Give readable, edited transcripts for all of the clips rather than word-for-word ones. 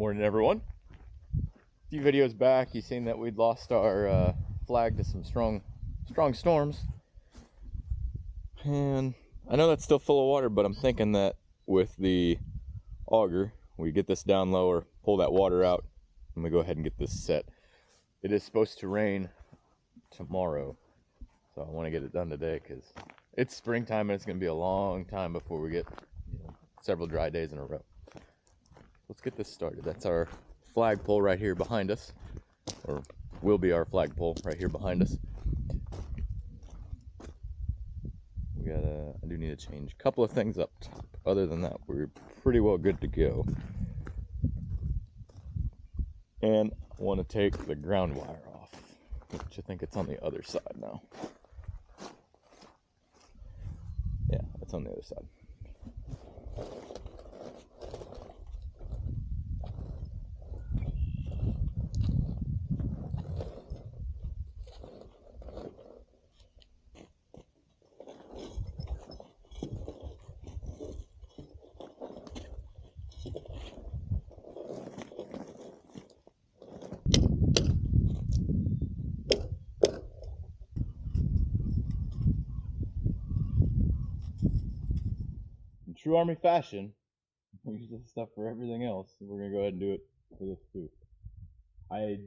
Morning, everyone. A few videos back, you seen that we'd lost our flag to some strong storms, and I know that's still full of water, but I'm thinking that with the auger, we get this down lower, pull that water out, and we go ahead and get this set. It is supposed to rain tomorrow, so I want to get it done today because it's springtime and it's going to be a long time before we get several dry days in a row. Let's get this started. That's our flagpole right here behind us, or will be our flagpole right here behind us. I do need to change a couple of things up top. Other than that, we're pretty well good to go. And I want to take the ground wire off, which I think it's on the other side now. Yeah, it's on the other side. In true Army fashion, we use this stuff for everything else. We're gonna go ahead and do it for this too. I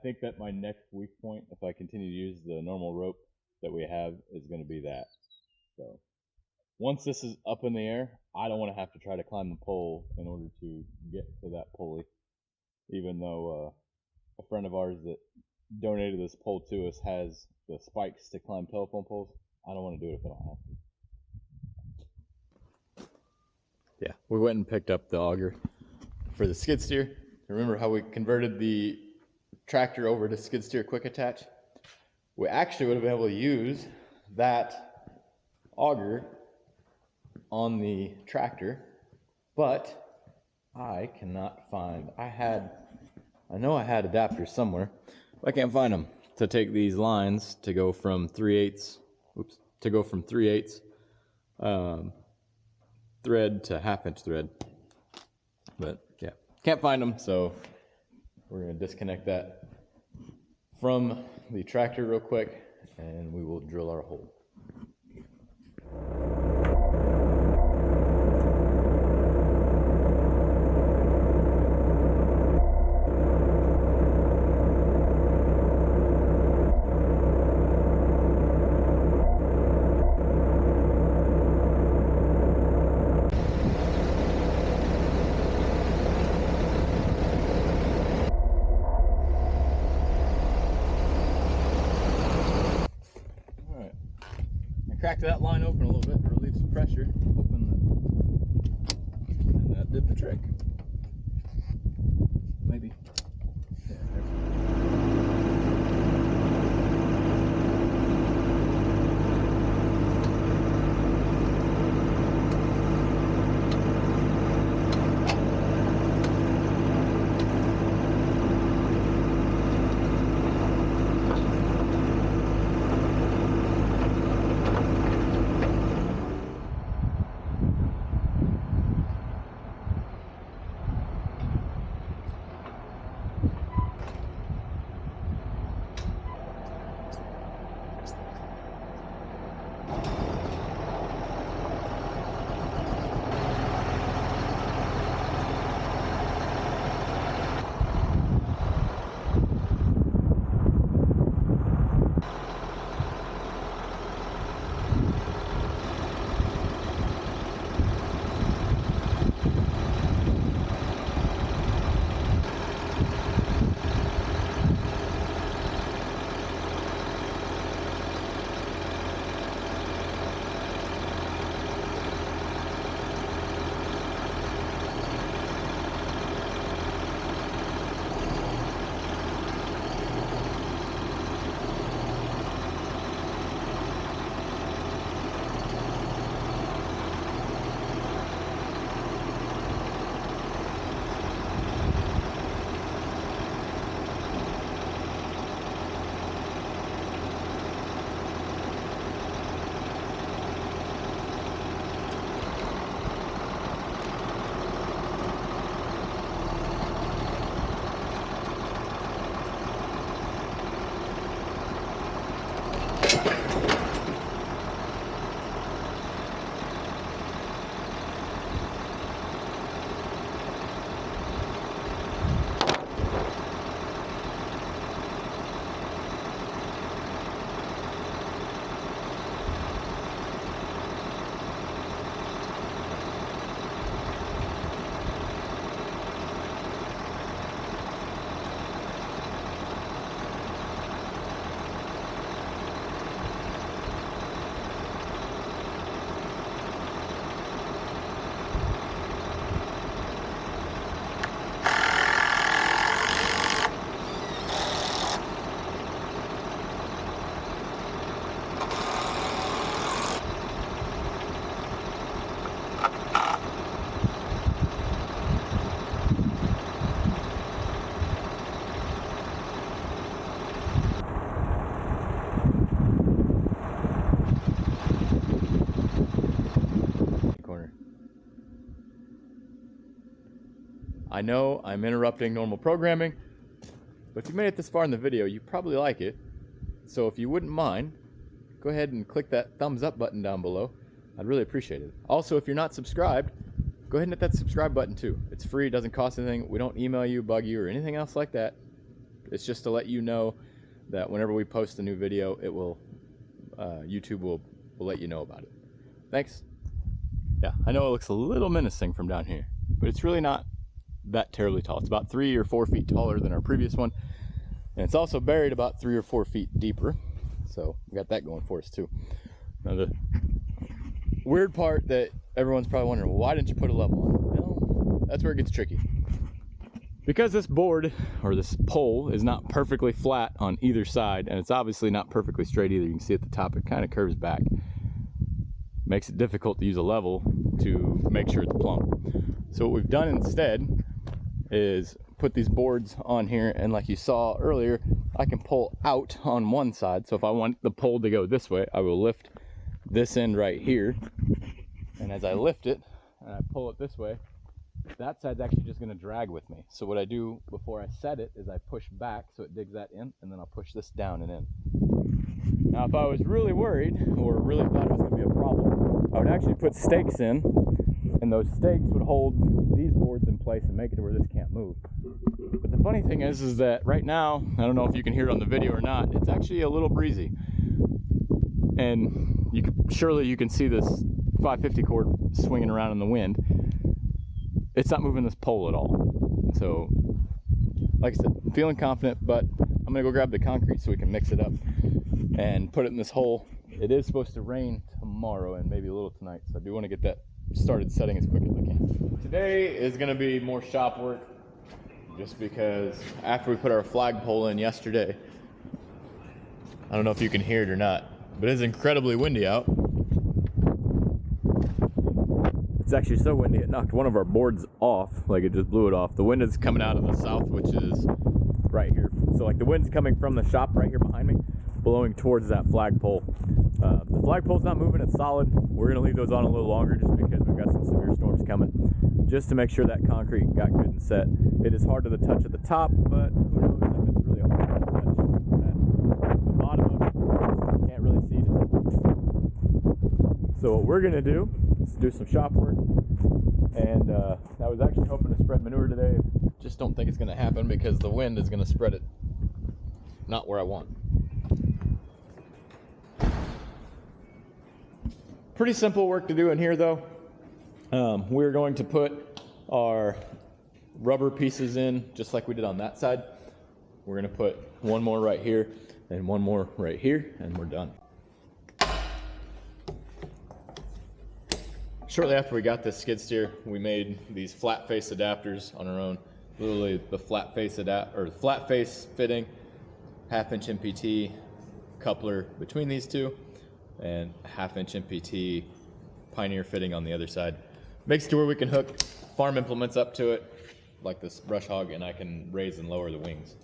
think that my next weak point, if I continue to use the normal rope that we have, is gonna be that. So once this is up in the air, I don't want to have to try to climb the pole in order to get to that pulley. Even though a friend of ours that donated this pole to us has the spikes to climb telephone poles, I don't want to do it if I don't have to. Yeah, we went and picked up the auger for the skid steer. Remember how we converted the tractor over to skid steer quick attach? We actually would have been able to use that auger on the tractor, but I cannot find, I know I had adapters somewhere, but I can't find them to take these lines to go from 3/8 thread to 1/2 inch thread. But yeah, can't find them, so we're going to disconnect that from the tractor real quick and we will drill our hole. Cracked that line open a little bit to relieve some pressure, and that did the trick. Maybe. Yeah, I know I'm interrupting normal programming, but if you made it this far in the video, you probably like it. So if you wouldn't mind, go ahead and click that thumbs up button down below. I'd really appreciate it. Also, if you're not subscribed, go ahead and hit that subscribe button too. It's free, it doesn't cost anything. We don't email you, bug you, or anything else like that. It's just to let you know that whenever we post a new video, it will, YouTube will let you know about it. Thanks. Yeah, I know it looks a little menacing from down here, but it's really not that terribly tall. It's about 3 or 4 feet taller than our previous one, and it's also buried about 3 or 4 feet deeper, so we got that going for us too. Now the weird part that everyone's probably wondering, well, why didn't you put a level on it? Well, that's where it gets tricky. Because this board, or this pole, is not perfectly flat on either side, and it's obviously not perfectly straight either. You can see at the top it kind of curves back. Makes it difficult to use a level to make sure it's plumb. So what we've done instead is put these boards on here, and like you saw earlier, I can pull out on one side. So if I want the pole to go this way, I will lift this end right here, and as I lift it and I pull it this way, that side's actually just going to drag with me. So what I do before I set it is I push back so it digs that in, and then I'll push this down and in. Now if I was really worried or really thought it was going to be a problem, I would actually put stakes in, and those stakes would hold these boards in place and make it to where this can't move. But the funny thing is that right now, I don't know if you can hear it on the video or not, it's actually a little breezy. And surely you can see this 550 cord swinging around in the wind. It's not moving this pole at all. So, like I said, I'm feeling confident, but I'm gonna go grab the concrete so we can mix it up and put it in this hole. It is supposed to rain tomorrow and maybe a little tonight, so I do want to get that started setting as quick as I can. Today is going to be more shop work, just because after we put our flagpole in yesterday, I don't know if you can hear it or not, but it's incredibly windy out. It's actually so windy it knocked one of our boards off, like it just blew it off. The wind is coming out of the south, which is right here. So like the wind's coming from the shop right here behind me, blowing towards that flagpole. The flagpole's not moving, it's solid. We're gonna leave those on a little longer just because we've got some severe storms coming, just to make sure that concrete got good and set. It is hard to the touch at the top, but who knows if it's really hard to touch at the bottom of it. You can't really see it. So what we're gonna do is do some shop work, and I was actually hoping to spread manure today. Just don't think it's gonna happen because the wind is gonna spread it not where I want. Pretty simple work to do in here though. We're going to put our rubber pieces in just like we did on that side. We're going to put one more right here and one more right here, and we're done. Shortly after we got this skid steer, we made these flat face adapters on our own. Literally the flat face flat face fitting, 1/2 inch MPT coupler between these two, and 1/2 inch MPT Pioneer fitting on the other side. Makes it to where we can hook farm implements up to it, like this Bush Hog, and I can raise and lower the wings.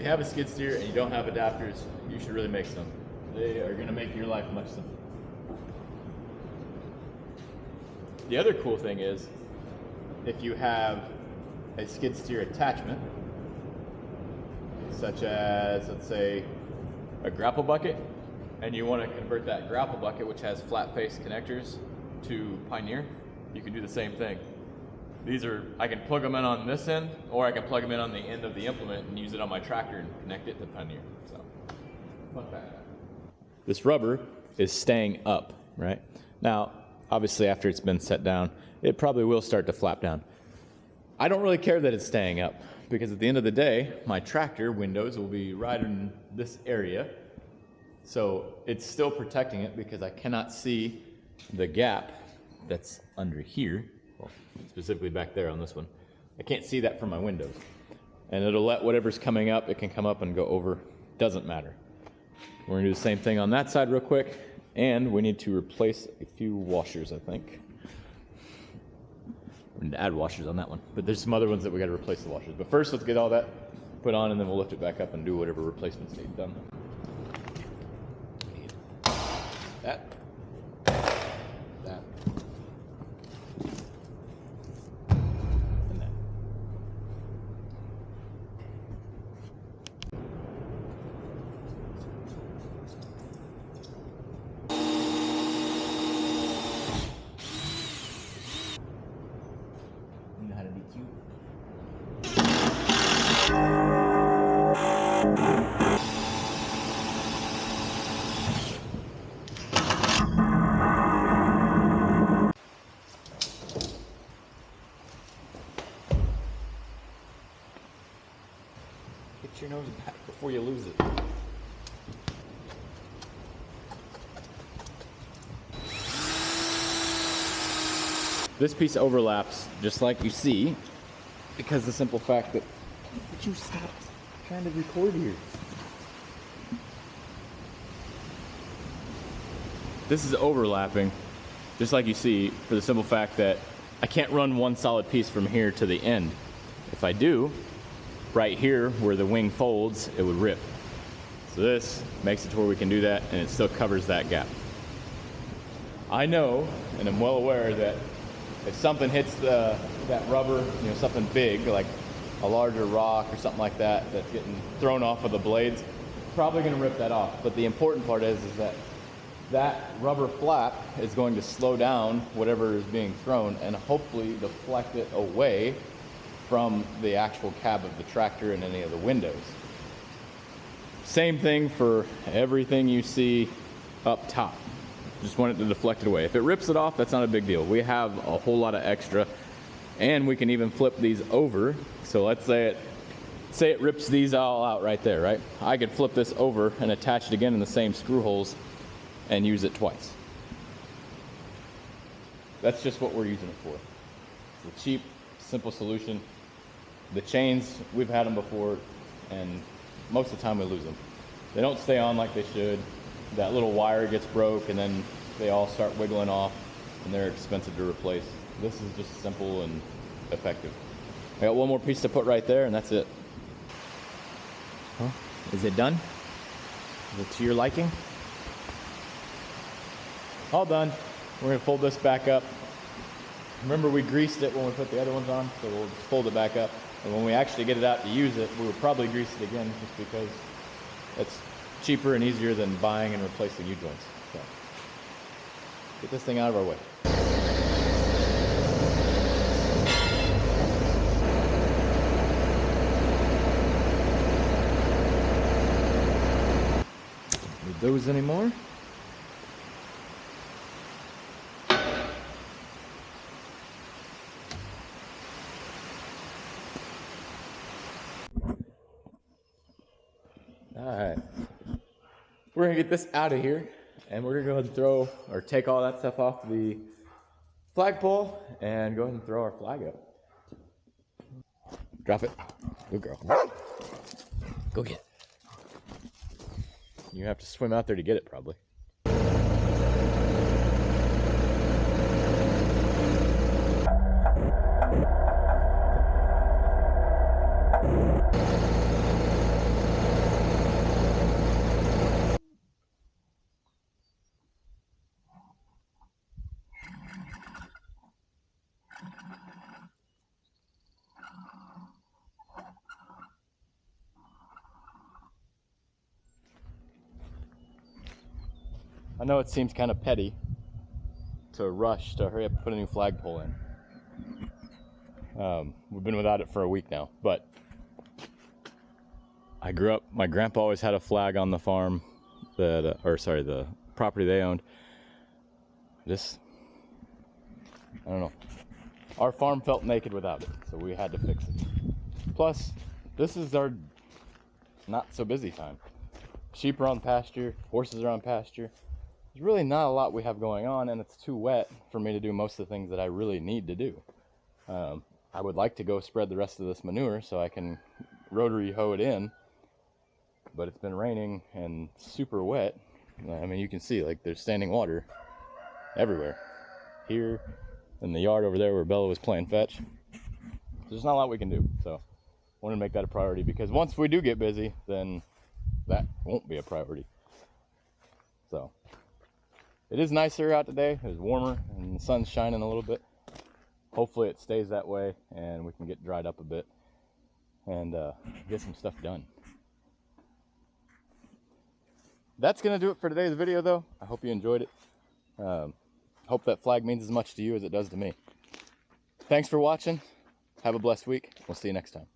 you have a skid steer and you don't have adapters, you should really make some. They are going to make your life much simpler. The other cool thing is, if you have a skid steer attachment, such as, let's say, a grapple bucket, and you want to convert that grapple bucket, which has flat face connectors, to Pioneer, you can do the same thing. These are, I can plug them in on this end, or I can plug them in on the end of the implement and use it on my tractor and connect it to Pioneer. So, fun fact. This rubber is staying up, right? Now, obviously after it's been set down, it probably will start to flap down. I don't really care that it's staying up, because at the end of the day, my tractor windows will be right in this area. So it's still protecting it because I cannot see the gap that's under here, well, specifically back there on this one. I can't see that from my windows. And it'll let whatever's coming up, it can come up and go over, doesn't matter. We're gonna do the same thing on that side real quick, and we need to replace a few washers, I think. We need to add washers on that one, but there's some other ones that we gotta replace the washers. But first, let's get all that put on, and then we'll lift it back up and do whatever replacements need done. That. That. And that. You know how to be cute. Get your nose back before you lose it. This piece overlaps just like you see, because the simple fact that, would you stop trying to record here? This is overlapping, just like you see, for the simple fact that I can't run one solid piece from here to the end. If I do, right here where the wing folds, it would rip. So this makes it to where we can do that, and it still covers that gap. I know, and I'm well aware that if something hits that rubber, you know, something big like a larger rock or something like that that's getting thrown off of the blades, probably going to rip that off. But the important part is that rubber flap is going to slow down whatever is being thrown and hopefully deflect it away from the actual cab of the tractor and any of the windows. Same thing for everything you see up top. Just want it to deflect it away. If it rips it off, that's not a big deal. We have a whole lot of extra, and we can even flip these over. So let's say it rips these all out right there, right? I could flip this over and attach it again in the same screw holes and use it twice. That's just what we're using it for. It's a cheap, simple solution. The chains, we've had them before, and most of the time we lose them. They don't stay on like they should. That little wire gets broke, and then they all start wiggling off, and they're expensive to replace. This is just simple and effective. I got one more piece to put right there, and that's it. Huh? Is it done? Is it to your liking? All done. We're gonna fold this back up. Remember, we greased it when we put the other ones on, so we'll just fold it back up. And when we actually get it out to use it, we will probably grease it again, just because it's cheaper and easier than buying and replacing U-joints. So, get this thing out of our way. Don't need those anymore. Alright, we're going to get this out of here, and we're going to go ahead and throw, or take all that stuff off the flagpole, and go ahead and throw our flag up. Drop it. Good girl. Go get it. You have to swim out there to get it, probably. I know it seems kind of petty to rush to hurry up and put a new flagpole in. We've been without it for a week now, but I grew up, my grandpa always had a flag on the farm that, the property they owned. I don't know. Our farm felt naked without it, so we had to fix it. Plus, this is our not so busy time. Sheep are on pasture, horses are on pasture. There's really not a lot we have going on, and it's too wet for me to do most of the things that I really need to do. I would like to go spread the rest of this manure so I can rotary hoe it in, but it's been raining and super wet. I mean, you can see, like, there's standing water everywhere. Here, in the yard over there where Bella was playing fetch. There's not a lot we can do, so I wanted to make that a priority, because once we do get busy, then that won't be a priority. So, it is nicer out today. It's warmer and the sun's shining a little bit. Hopefully it stays that way and we can get dried up a bit and get some stuff done. That's gonna do it for today's video though. I hope you enjoyed it. Hope that flag means as much to you as it does to me. Thanks for watching. Have a blessed week. We'll see you next time.